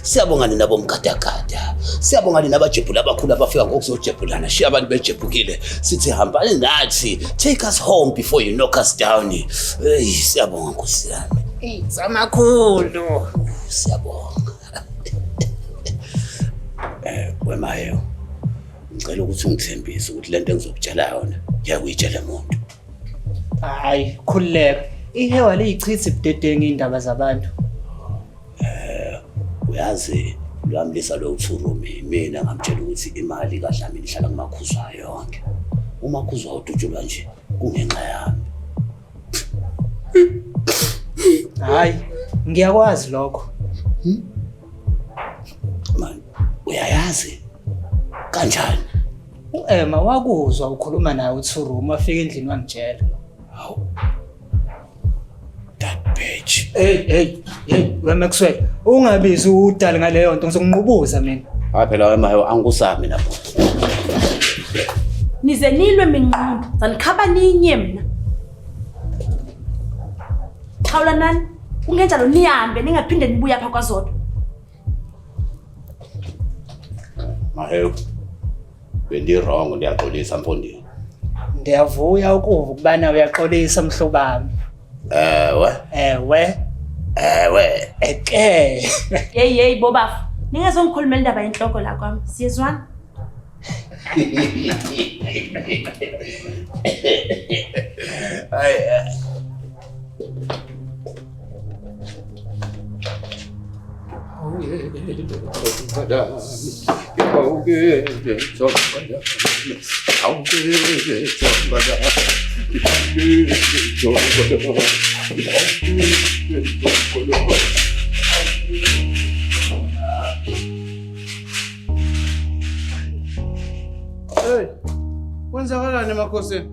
Siyabonga nina bomgadagada. Siyabonga nina abajebhula abakhulu abafika ngokuzojebhulana. Shiya abantu bejebhukile. Sithi hambani nathi. Take us home before you knock us down. Siyabonga Nkosi yami. Zamakhulu. Siyabonga. Wemayo. Ngicela ukuthi ungithembise ukuthi lento engizokutshela yona ngiyakuyitshela umuntu. Hayi, khululeka. Ihewa liyichitha ibudedenge indaba zabantu. Uyazi lwamlisa lo uThurumi mina ngamtshela ukuthi imali kaDlamini ihlala kumakhuzwa yonke. Umakhuzwa udutshulwa nje kungenxa yami. Hayi, ngiyakwazi lokho. Man, uyayazi kanjani? Uema wakuzwa ukhuluma naye uThurumi afika endlini wangitshela. Hawu. That bitch. Hey, weMaxwell, ungabizi udali ngaleyo nto ngizokunqubuza mina. Hayi phela wemayo angikusami lapho. Nize nilwe minqumbi, zanikhaba ninye mina. Khawula nani, kungenjalo nihambe ningaphinde nibuye apha kwaZodwa. Mahewu. Bendi wrong ndiyaxolisa Mfondini. Ndiyavuya ukuva ukubana uyaxolisa mhlobami. Ewe. Eke. Hey bobafu, ningazongikhulumela indaba yenhloko la kwami. Siyezwana? Hey, kwenzakalani emakhosini?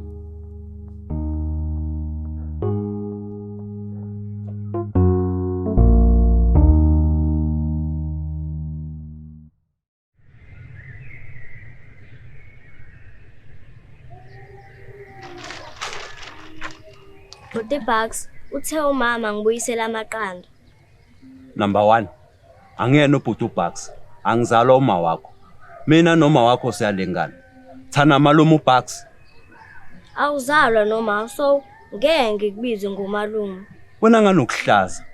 Bucks uthe umama ngibuyisela amaqanda. Number 1. Angiyena uBhuti Bucks. Angizalwa uma wakho. Mina noma wakho siyalingana. Thana malume uBucks. Awuzalwa noma so ngeke ngikubize ngomalume. Wena nganokuhlaza.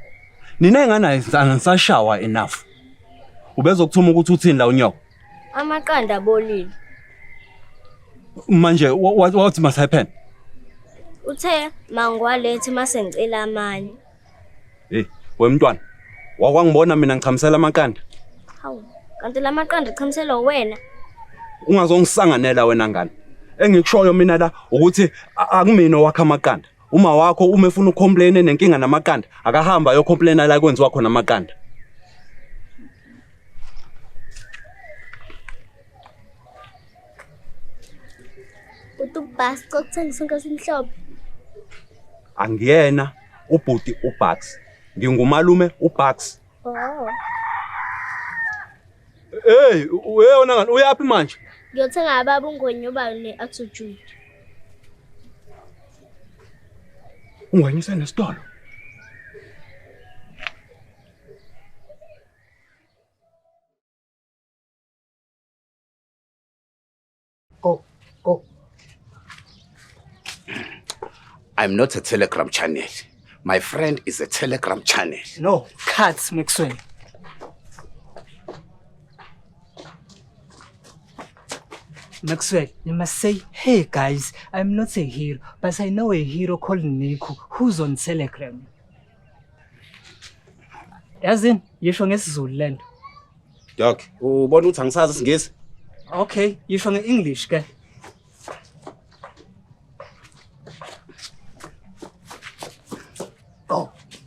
Nina engana ngisashawa enough. Ubezokuthuma ukuthi uthini la unyoko? Amaqanda abolile. Manje what must happen? Uthe mangwalethi mase ngicela amanye. Wemntwana. Wakwangibona mina ngichamisela amaqanda. Hawu, kanti lamaqanda echamisela wena. Ungazongisanganela wena ngani. Engikushoyo mina la ukuthi akumina wakha amaqanda. Uma wakho efuna ucomplain nenkinga namaqanda, akahamba ayocomplain la kwenziwa khona amaqanda. Utubhasi kokuthengisa inkosimhlophe. Angiyena uBhuti uBucks. Ngingumalume uBucks. Oh. Hey, wena ngani uyapi manje? Ngiyothenga ababa ungonyuba neAxojuice. Unganyisa nesitolo. Go. I'm not a Telegram channel. My friend is a Telegram channel. No, cut Maxwell. Maxwell, you must say, hey guys, I'm not a hero, but I know a hero called Niku who's on Telegram. Yazin, yisho ngesizulu lento. Doc, ubona ukuthi angisazi isingisi? Okay, yisho nge-English ke.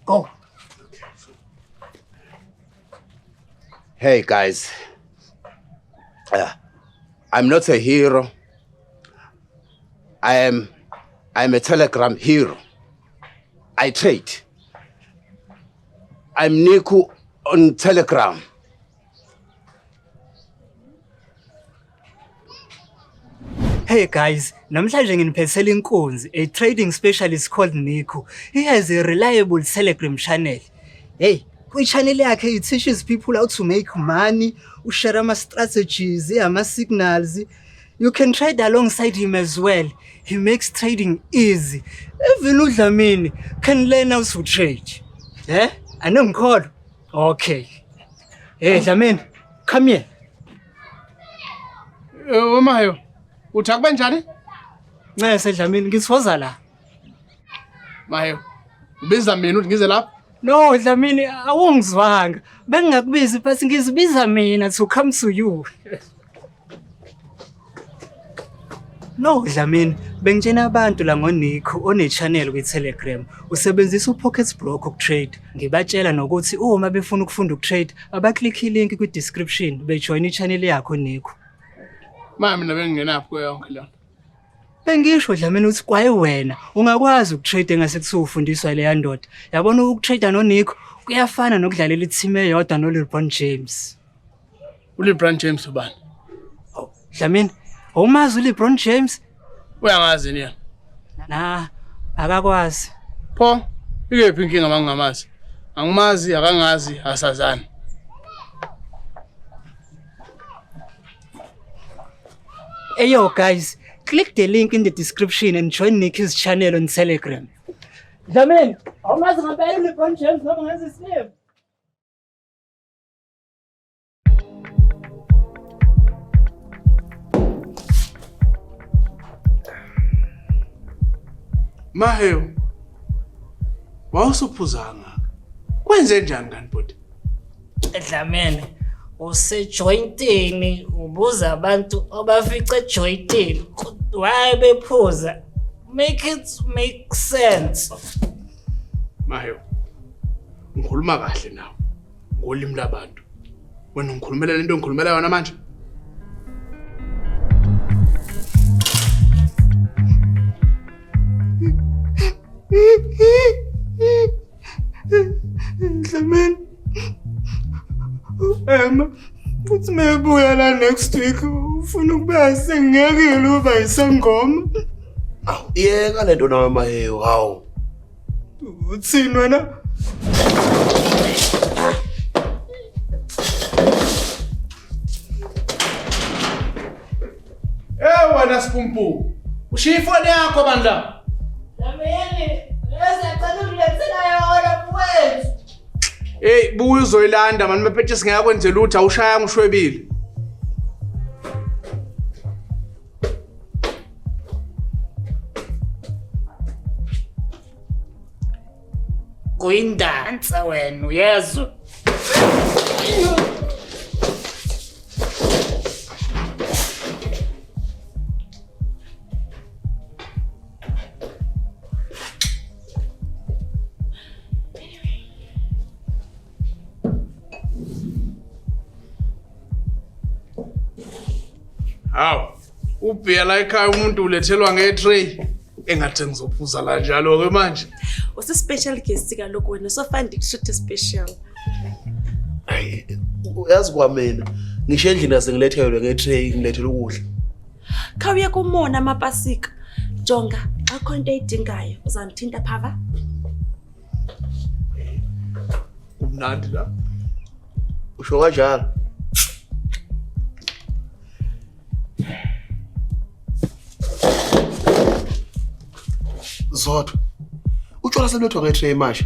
Go. Hey guys, I'm not a hero. I'm a Telegram hero. I trade. I'm Niku on Telegram. Hey guys, namhlanje nginiphelisela inkunzi, a trading specialist called Niku. He has a reliable Telegram channel. Hey, Kwi-channel yakhe he teaches people how to make money, ushare ama-strategies, ama-signals. You can trade alongside him as well. He makes trading easy. Even uDlamini can learn how to trade. Yeah? Anongikholwa? Okay. Hey Dlamini, come here. Mayo, uthi akube njani? Ncese Dlamini, ngithoza la. Mayo, ubiza mina uthi ngize lapha? No Dlamini, awungizwanga. Bengingakubizi but ngizibiza mina to come to you. No Dlamini, bengitshena abantu la ngoNico one-channel kwi-Telegram. Usebenzisa uPocket Block ukutrade. Ngibatshela nokuthi uma befuna ukufunda ukutrade, abaklikhe ilink kwi-description bejoin i-channel yakho Nico. Mina bengingenaphi kuyo yonke lona. Bengisho Dlamini ukuthi kwaye wena ungakwazi ukutrade engase kuthiwa ufundiswa leya ndoda. Yabona ukutrade noNico kuyafana nokudlalela i-team eyodwa noLeBron James. uLeBron James ubani? Oh, Dlamini, awumazi uLeBron James? Uyangazi yena? Na, akakwazi. Pho, ikephi inkinga mangingamazi? Angimazi, akangazi, asazani. Hey yo guys, click the link in the description and join Nicky's channel on Telegram. Dlamini, awumazi ngempela uLeBron James noma ngazi isname? Mayo, wawusuphuzanga. Kwenze njani kanti bhuti? Dlamini, usejointini ubuza abantu abafice jointini. Why bephuza? Make it make sense. Mayo, ngikhuluma kahle nawe. Ngolimi labantu. Wena ngikhulumela lento ngikhulumela yona manje? Dlamini, Emma, uthi mebuya la next week ufuna ukuba sengiyekile uba isangoma. Awu, yeka lento nawe Mayo, hawu. Uthini wena? Wena Sipumpu, ushiya ifoni yakho bandla. Dlamini, ngicela ungilethela yona mfowethu. Hey, buya uzoyilanda manje mephethe singakwenze lutho awushaya ngishwebile. Kuyindansa wena uyezwa. Hawu, ubhiya la ekhaya umuntu ulethelwa ngetray engathi ngizophuza la njalo ke manje. Usi special guest kaloko wena so fandi kushuthi special. Hayi, uyazi kwamina. Ngisho endlini asengilethelwe ngetray ngilethela ukudla. Khawuye kumona amapasika. Jonga, akho into eyidingayo uzangithinta phava. Kumnandi la. Usho kanjalo. Zodwa. Utshwala selethwa ngetray manje.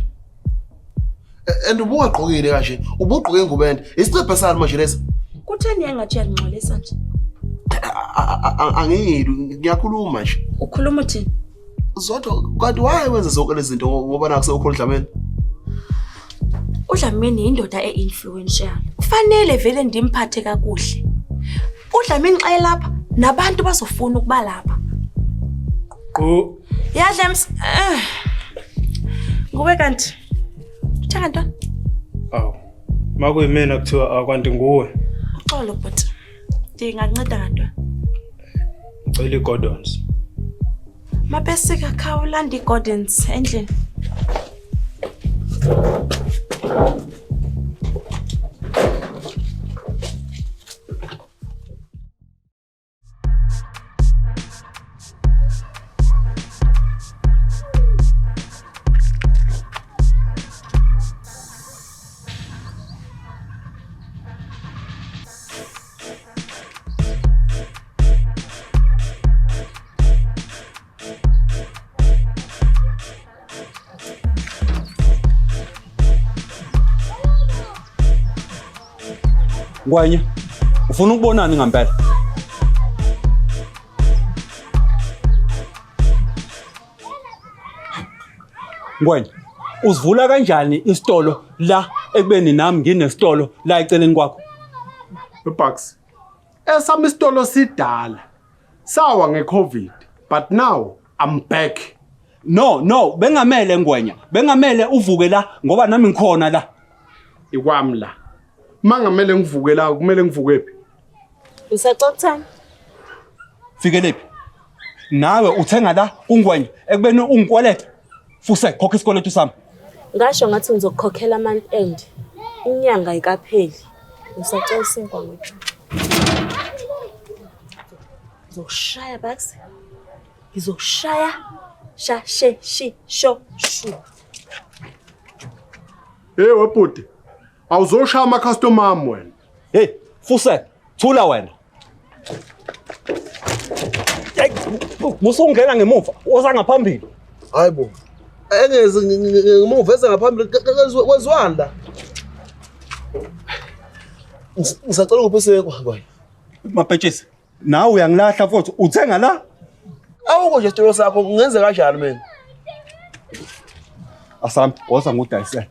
And ubugqokile kanje, ubugqoke ngubende. Isicephe sani manje lesa? Kutheni engathi uyangxolisa nje? Angiyili, ngiyakhuluma nje. Ukhuluma uthini? Zodwa kanti why wenza zonke lezi zinto ngoba nakusekho uDlamini? uDlamini indoda einfluential. Kufanele vele ndimphathe kakuhle. uDlamini xa elapha nabantu bazofuna ukuba lapha. Go. Yadlams. Ngube kanti. Uthanda ntoni? Awu. Makuyimina kuthiwa akwanti nguwe. Uxolo bhuti. Ndinganceda ngantoni? Ngicela iGordons. Mapesika khawulanda iGordons endlini. Ngwenya, ufuna ukubonani ngempela? Ngwenya, uzivula kanjani isitolo la ekubeni nami nginesitolo la eceleni kwakho? Bucks. Esami isitolo sidala. Sawa ngeCovid, but now I'm back. No, bengamele Ngwenya. Bengamele uvuke la ngoba nami ngikhona la. Ikwami la. Mangamele ngivuke la, kumele ngivuke phi? Usaxoxana? Fikeliphi? Nawe uthenga la kuNgwenya ekubeni ungikweleta. Fuse khokha isikweletu sami. Ngasho ngathi ngizokukhokhela month end. Inyanga ayikapheli. Usacela isinkwa ngapha. Ngizokushaya Bucks. Ngizokushaya sho shu. Hey webhuti. Awuzoshaya ama customer ami wena. Hey, Fuse, thula wena. Hey, musungena ngemuva, woza ngaphambili. Hayibo. Engeze ngimuveze ngaphambili kwezwani la. Ngisacela ukuphise kwaye. Mapetshisi, nawe uyangilahla futhi uthenga la? Awukho nje isitolo sakho ngenze kanjani mina? Asami, woza ngudayisela.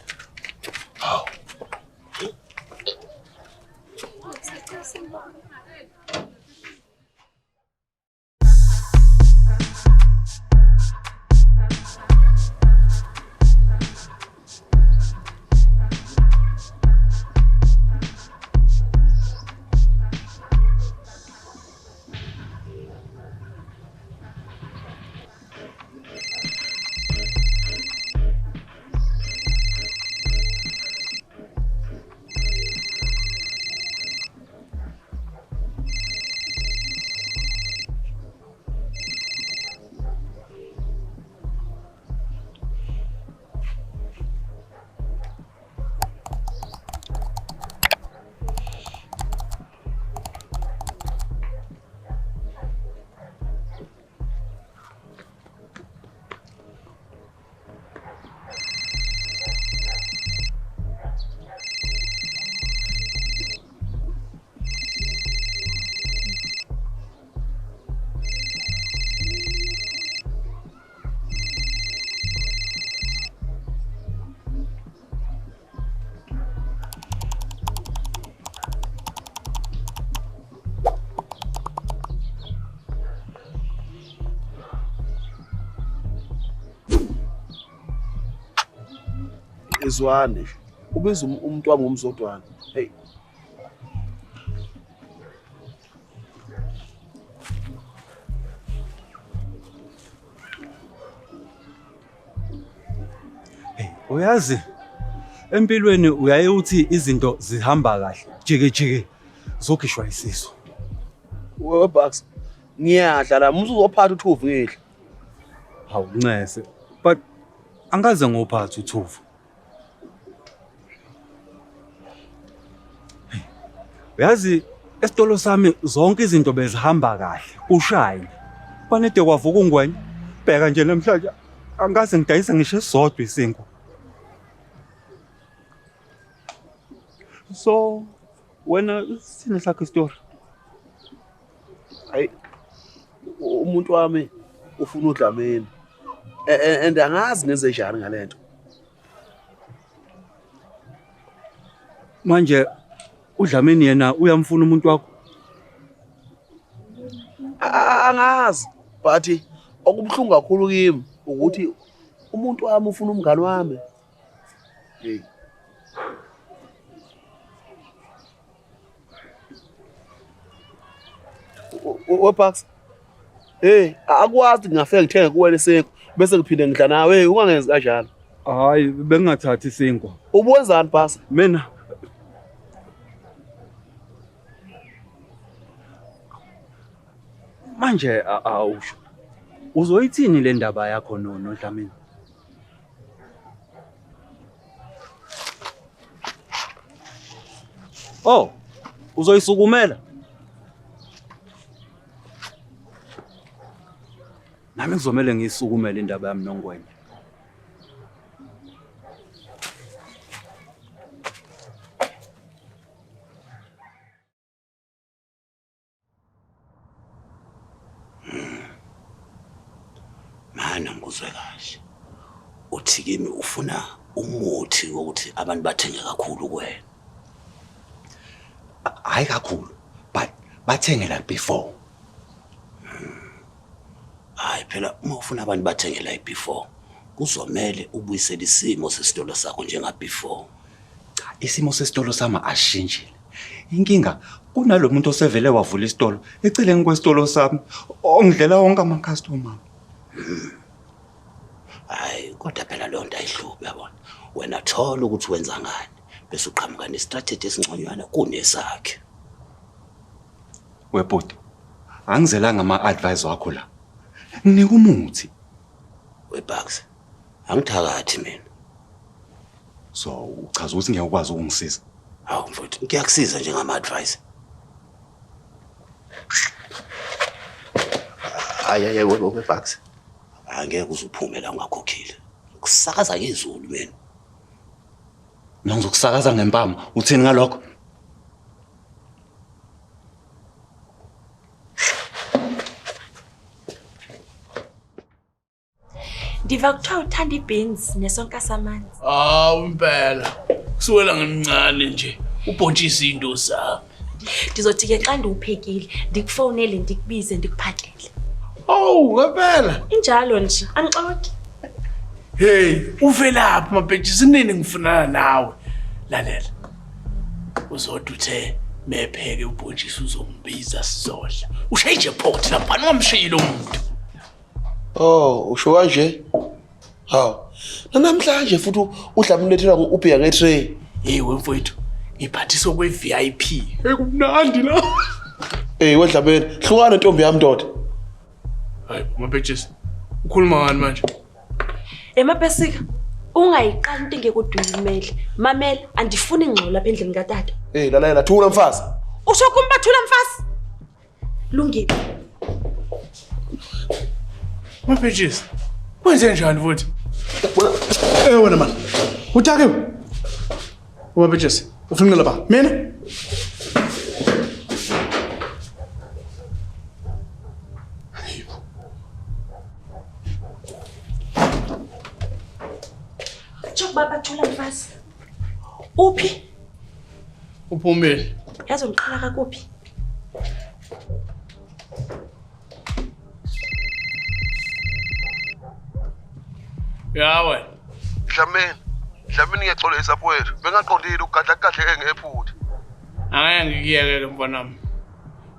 Izwane. Ubiza umuntu wami umzodwana. Hey. Uyazi empilweni uyaye uthi izinto zihamba kahle jike zokhishwa isiso. Webucks. Ngiyadla la umuntu uzophatha uthuvu ngidla. Hawu ncese. But angaze ngophatha uthuvu. Uyazi esitolo sami zonke izinto bezihamba kahle. Ushayini. Fanele kwavuka uNgwenya. Bheka nje namhlanje angaze ngidayise ngisho isodwa isinkwa. So wena sine sakho isitori. Hayi umuntu wami ufuna uDlamini. And angazi ngenze njani ngalento. Manje uDlamini yena uyamfuna umuntu wakho. Angazi but okubhlungu kakhulu kimi ukuthi umuntu wami ufuna umngane wami. Hey. Webucks. Hey, akwazi ngafika ngithenga kuwena isenko bese ngiphinde ngidla nawe. Hey, ungangenzi kanjalo. Hayi bengingathathi isinkwa. Ubuzani basa? Mina manje awusho. Uzoyithini le ndaba yakho noDlamini? Oh, uzoyisukumela? Nami ngizomela ngisukumele indaba yami noNgwenya. lana ngizwe kahle. Uthi kimi ufuna umuthi wokuthi abantu bathenge kakhulu kuwena. Hayi kakhulu, but bathenge like before. Hayi phela uma ufuna abantu bathenge like before, kuzomela ubuyisele isimo sesitolo sakho njenga before. Cha, isimo sesitolo sami ashintshile. Inkinga kunalo muntu osevele wavula isitolo eceleni kwesitolo sami ongidlela wonke ama-customer. Hayi kodwa phela leyo nto ayihluphi yabona. Wena thola ukuthi wenza ngani bese uqhamuka nestrategy esingconywana kunesakhe. Webhuti, angizelanga ama-advice wakho la. Nginika umuthi. Webucks. Angithakathi mina. So uchaza ukuthi ngeke ukwazi ukungisiza. Hawu mfowethu, ngiyakusiza njengama-advice. Hayi webucks. Angeke uzuphume la ungakhokhile. Kusakaza ngezulu mina. Ngizokusakaza ngempama, uthini ngalokho? Ndiva kuthiwa uthanda ibeans nesonka samanzi. Hawu impela. Kusuwela ngincane nje. Ubhontshisa into sami. Ndizothi-ke xa ndiwuphekile, ndikufonele ndikubize ndikuphakele. Oh, ngempela. Injalo nje, angixoki. Hey, uvelaphi mabhentshisi nini ngifunana nawe? Lalela. Uzodwa uthe mepheke ubhontshisi uzombiza sizodla. Ushaye nje phothi lapha ngamshilo umuntu. Oh, usho kanje? Hawu. Namhlanje futhi udlamulethela ubheka ngetray. Hey wemfowethu, ngiphathiswa kwe VIP. Hey kumnandi la. Hey wedlameni, hlukana ntombi yami ndoda. Hayi, mabhentshisi. Ukhuluma ngani manje? Emapesika, ungayiqali into engekuduyimele. Mamela, andifuni ingxolo lapha endlini katata. Hey lalela thula mfazi. Usho kumbathula mfasi? Lungile. Mabhentshisi. Wenze njani futhi? Wena man. Uthake. Mabhentshisi, ufuna lapha. Mina? Baba thula mfasi. Uphi? Uphumile. Yazi ngiqala kakuphi? Yawe. Dlamini ngiyaxolisa mfowethu. Bengaqondile ugadla kahle ngephutha. Angeke ngikuyeke mfanami.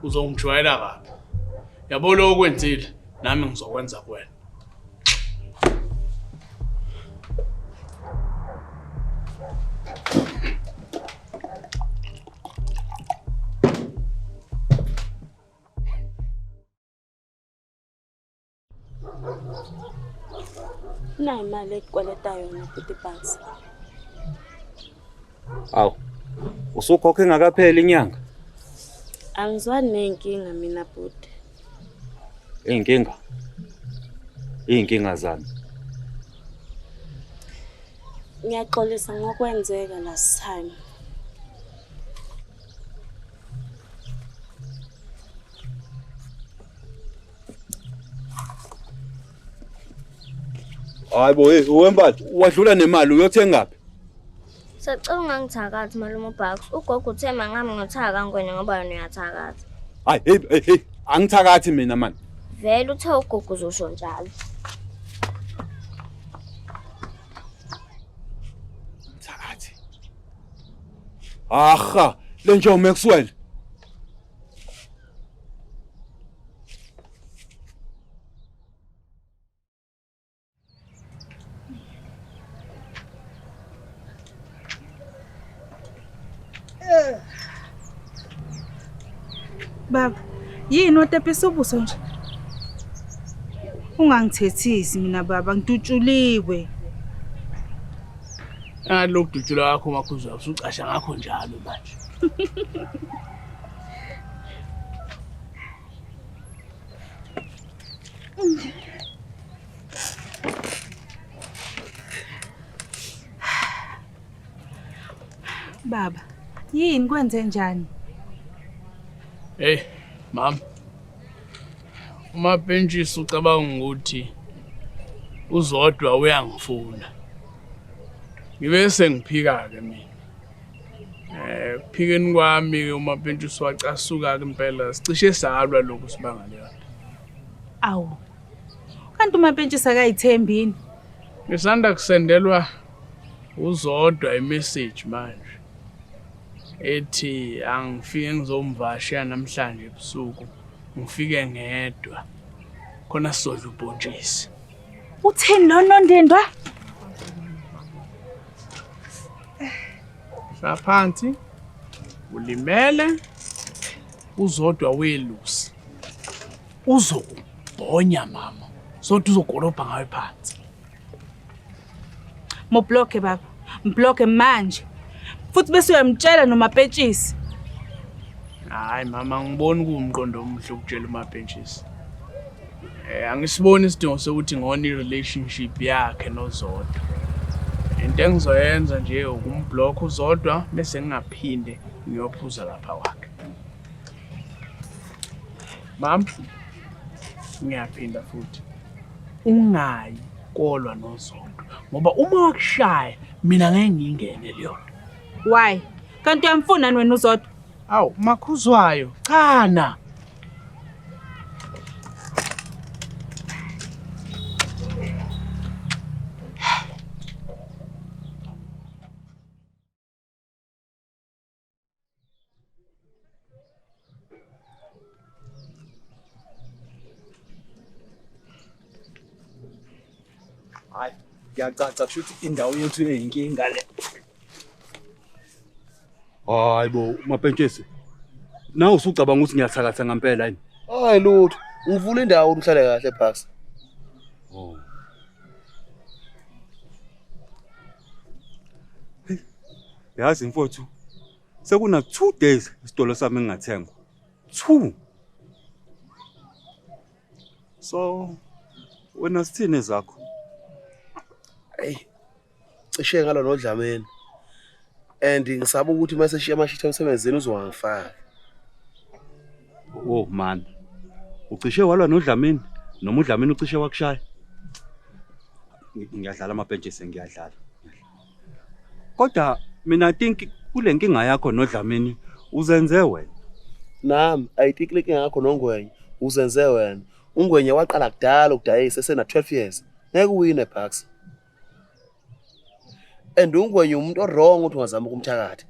Uzongijwayela kabi. Yabo lo okwenzile, nami ngizokwenza kuwena. Nayi imali ekweleta yona futhi bhasi. Awu. Usukhokhe engakapheli inyanga? Angizwani nenkinga mina bhuti. Inkinga zami. Ngiyaxolisa ngokwenzeka last time. Hayibo wempala wadlula nemali uyothenga ngaphi? Sacela ungangithakathi malume uBucks. Ugogo uthe mangami ngothaka ngwena ngoba yena uyathakathi. Hayi hey angithakathi mina man. Vele uthe ugogo uzosho njalo. Thakathi. Aha, lenjo Maxwell. Baba, yini otepisa ubuso nje? Ungangithethisi mina baba, ngitutshuliwe. Lokudutshula yakho makhuzo usucasha ngakho njalo manje. Baba, yini kwenze njani? Hey, mama. Umabhentshisi ucabanga ukuthi uzodwa uyangifuna. Ngibe sengiphika ke mina. Phikeni kwami ke umapentshisi wacasuka ke impela sicishe salwa lokhu sibangale yona. Awu. Kanti umapentshisi akayithembini. Ngisanda kusendelwa uzodwa imessage manje. Ethi angifike ngizomvasha namhlanje ebusuku. Ngifike ngedwa. Khona sizodla ubhontshisi. Utheni lo Ndendwa? Saphansi ulimele uzodwa welusi. Uzokubhonya mama. Sothi uzogolopha ngawe phansi. Mobloke baba. Mbloke manje. Futhi bese uyamtshela nomapentshisi. Hayi mama ngibona kuumqondo omuhle ukutshela umapentshisi. Angisiboni isidingo sokuthi ngone relationship yakhe noZodwa. Into engizoyenza nje ukumblock uZodwa bese ngingaphinde ngiyophuza lapha kwakhe. Mam, ngiyaphinda futhi. Ungayi kolwa noZodwa ngoba uma wakushaya mina ngeke ngingene leyo. Why? Kanti uyamfuna wena uZodwa? Awu makhuzwayo chana. Hayi, ngiyacaca kusho ukuthi indawo yethu eyinkinga le. Hayibo, mapentshisi. Nawe usucabanga ukuthi ngiyathakatha ngempela yini? Hayi lutho, ngivula indawo uhlale kahle Bucks. Oh. Yazi mfowethu. Sekuna 2 days isitolo sami ngingathengwa. 2. So, wena sithini zakho? Hey. Cishe ngalo noDlamini. And ngisaba ukuthi mase sishiya amashitha emsebenzini uzowangifaka. Oh man. Ucishe walwa noDlamini noma uDlamini ucishe wakushaya? Ngiyadlala amapentshisi ngiyadlala. Kodwa mina I think kule nkinga yakho noDlamini uzenze wena. Nami I think le nkinga yakho noNgwenya uzenze wena. uNgwenya waqala kudala ukudayisa esena 12 years. Ngeke uwine Bucks. And uNgwenya umuntu orong ukuthi ungazama ukumthakatha.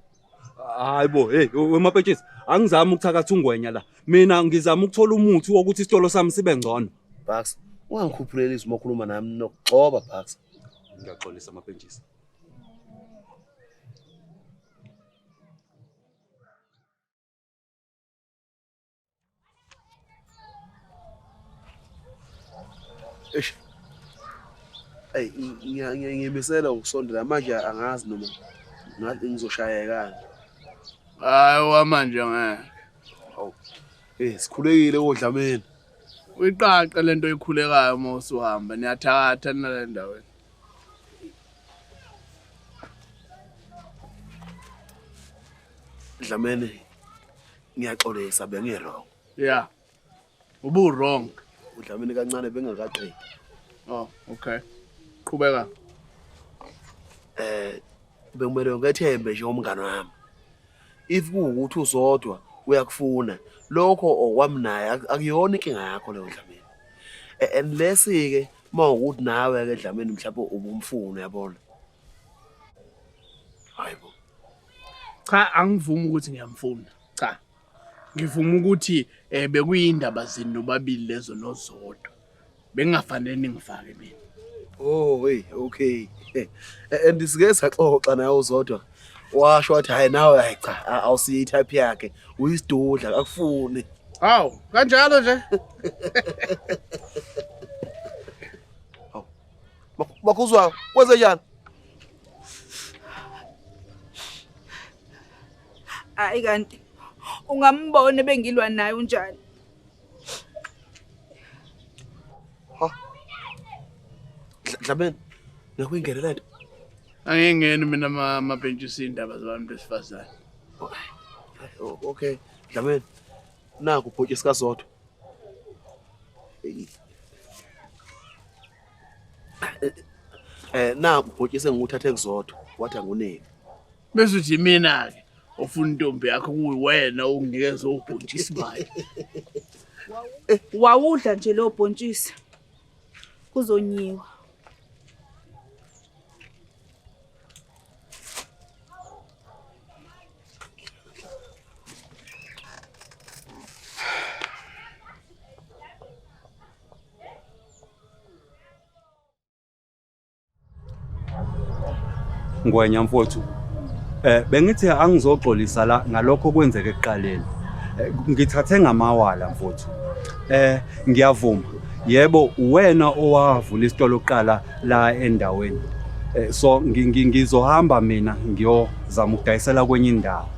Hayibo, hey, wemapentshisi, angizami ukuthakatha uNgwenya la. Mina ngizama ukuthola umuthi wokuthi isitolo sami sibe ngcono. Bucks, ungangikhuphuleli izimo okhuluma nami nokuxoba Bucks. Ngiyaxolisa amapentshisi. Eish. Hey, ngiyemisela ukusondela manje angazi noma ngathi ngizoshayekana. Hayi wamanje ngeke. Hawu. Sikhulekile koDlamini. Uyiqaqa lento ekhulekayo uma usuhamba niyathakatha nale ndaweni. Dlamini ngiyaxolisa bengirong. Yeah. Ubu wrong. uDlamini kancane bengakaqedi. Oh, okay. Qhubeka. Bengimele ngethembe nje umngane wami. If kuukuthi uZodwa uyakufuna lokho okwami naye akuyona inkinga yakho leyo Dlamini. Unless ke mawukuthi nawe ke Dlamini mhlawumbe ubumfuna uyabona. Hayibo. Cha angivumi ukuthi ngiyamfuna. Cha. Ngivuma ukuthi bekuyindaba zini nobabili lezo noZodwa. Bengafanele ngifake mina. Oh hey, okay. And isike saxoxa naye uZodwa. Washo wathi hayi nawe hayi cha awusiyi type yakhe uyisidudla akufuni. Haw, kanjalo nje. Haw. Bakuzwa kwenze njani? Hayi kanti ungambona bengilwa naye unjani? Ha. Dlamini, ngakuyingenela nto. Angengeni mina amapentshisi indaba zabantu besifazane. Okay, Dlamini. Naku ubhotshisi kaZodwa. Na ubhotshise nguthathe kuzodwa wathi anguneki. Bese uthi mina ke ofuna intombi yakho kuyiwena unginikeza ubhontshisi imali. Wawudla nje lo bhontshisi. Kuzonyiwa. Ngwenya mfowethu. Bengithi angizoxolisa la ngalokho kwenzeke ekuqaleni. Ngithathe ngamawala mfowethu. Ngiyavuma. Yebo wena owavula isitolo oqala la endaweni. So ngizohamba mina ngiyozama ukudayisela kwenye indawo.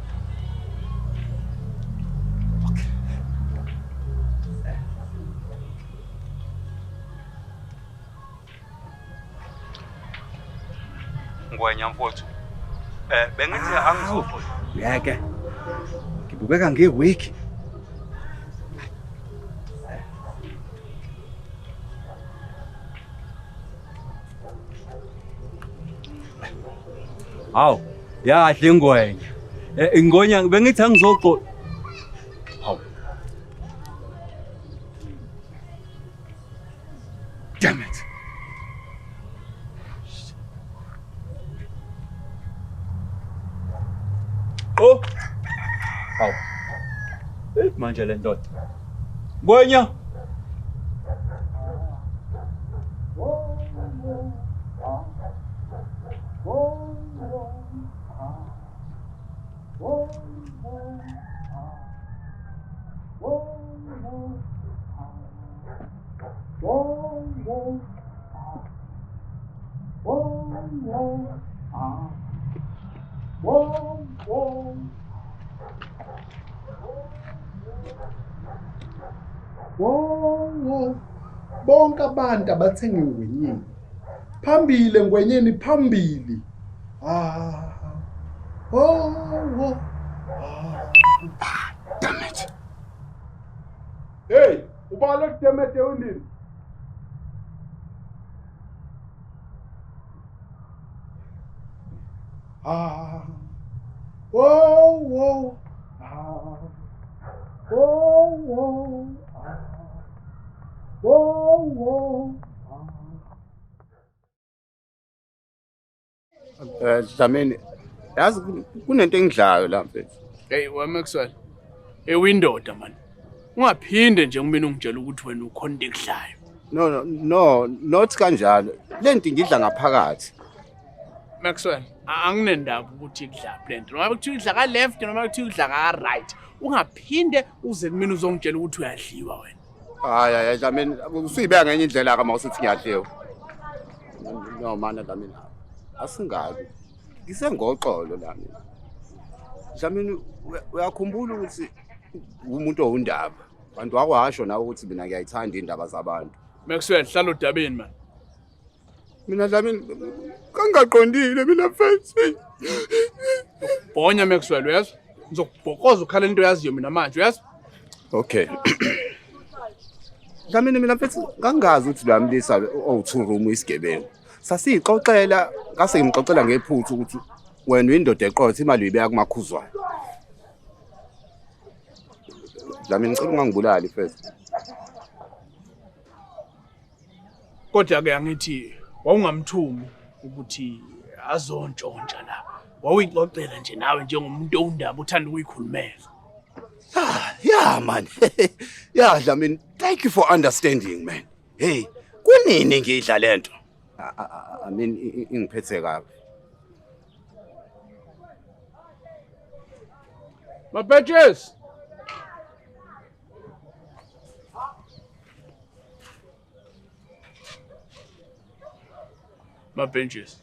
Ngwenya mfowethu. Bengithi angizoxolisa. Yeke. Ngibukeka ngiweak. Hawu, yahle ingwenya. Ingonya bengithi angizoxo. Hawu. Damn it. Oh. Hawu. Manje le ndoda. Ngwenya. Bonke abantu abathenga ingwenyeni. Phambili engwenyeni phambili. Damn it. Hey, ubalo temete undini. Dlamini, yazi kunento engidlayo la mfethu. Hey Maxwell. Windoda man. Ungaphinde nje kumina ungitshela ukuthi wena ukhonto ekudlayo. No, not kanjalo. Lento ngidla ngaphakathi. Maxwell, anginendaba ukuthi ikudla blend. Noma kuthiwa idla ka left noma kuthiwa idla ka right. Ungaphinde uze kumina uzongitshela ukuthi uyadliwa wena. Hayi Dlamini, usuyibeka ngenye indlela ka mawusithi ngiyadliwa. No mana Dlamini. Asingabi. Ngisengoxolo la mina. Dlamini uyakhumbula ukuthi umuntu owundaba. Kanti wakwasho nawe ukuthi mina ngiyayithanda indaba zabantu. Maxwell, hlala udabeni man. Mina Dlamini kangaqondile mina mfethu. Bonya Maxwell, uyazi? Ngizokubhokoza ukhala into yaziyo mina manje, uyazi? Okay. Dlamini mina mfethu ngangazi ukuthi lwamlisa owu2 room isigebengu. Sasixoxela, ngase ngimxoxela ngephuthu ukuthi wena uyindoda eqotho imali uyibeka kumakhuzwayo. Dlamini ngicela ungangibulali mfethu. Kodwa ke angithi wawungamthumi ukuthi azontshontsha la. Wawuyixoxela nje nawe njengomuntu owundaba uthanda ukuyikhulumela. Yeah man. Yeah Dlamini, thank you for understanding man. Hey, kunini ngidla lento? I mean ingiphethe kabi. My bitches. My benches.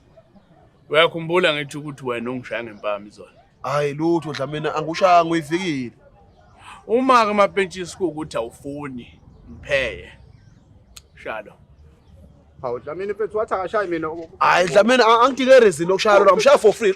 Uyakhumbula ngithi ukuthi wena ungishaya ngempama izolo. Hayi lutho Dlamini angushaya ngoyivikile. Uma ke ma benches ukuthi awufuni mpheye. Shalo. Hawu Dlamini mfethu wathi akashayi mina. Hayi Dlamini angidike rezini okushaya lo ngishaya for free.